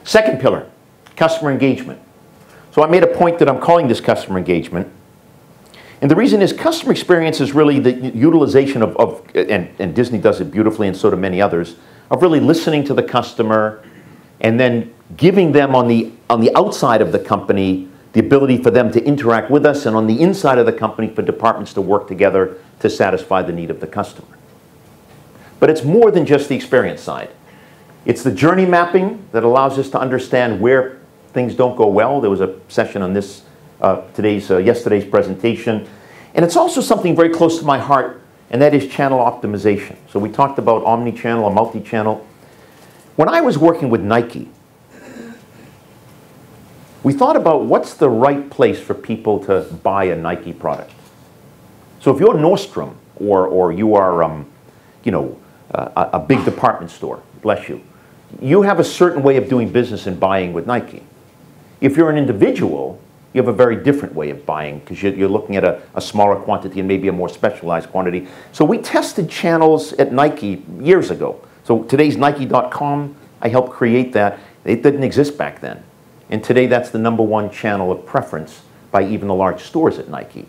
Second pillar, customer engagement. So I made a point that I'm calling this customer engagement. And the reason is customer experience is really the utilization and Disney does it beautifully and so do many others, of really listening to the customer and then giving them on the outside of the company the ability for them to interact with us, and on the inside of the company for departments to work together to satisfy the need of the customer. But it's more than just the experience side. It's the journey mapping that allows us to understand where things don't go well. There was a session on this yesterday's presentation. And it's also something very close to my heart, and that is channel optimization. So we talked about omni-channel or multi-channel. When I was working with Nike, we thought about what's the right place for people to buy a Nike product. So if you're Nordstrom or you are a big department store, bless you, you have a certain way of doing business and buying with Nike. If you're an individual, you have a very different way of buying because you're looking at a smaller quantity and maybe a more specialized quantity. So we tested channels at Nike years ago. So today's Nike.com, I helped create that. It didn't exist back then. And today that's the #1 channel of preference by even the large stores at Nike.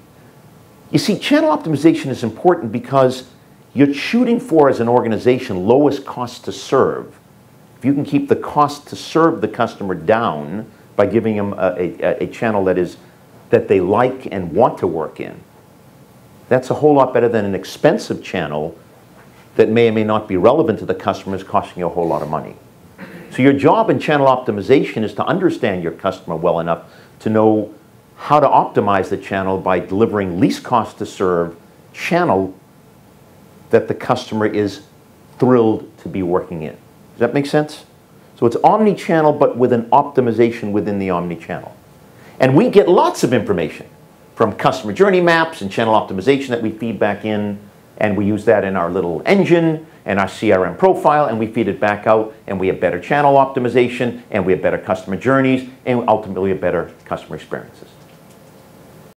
You see, channel optimization is important because you're shooting for, as an organization, lowest cost to serve. If you can keep the cost to serve the customer down by giving them a channel that they like and want to work in, that's a whole lot better than an expensive channel that may or may not be relevant to the customers, costing you a whole lot of money. So your job in channel optimization is to understand your customer well enough to know how to optimize the channel by delivering least cost to serve channel that the customer is thrilled to be working in. Does that make sense? So it's omni-channel, but with an optimization within the omni-channel. And we get lots of information from customer journey maps and channel optimization that we feed back in, and we use that in our little engine and our CRM profile, and we feed it back out, and we have better channel optimization, and we have better customer journeys, and ultimately we have better customer experiences.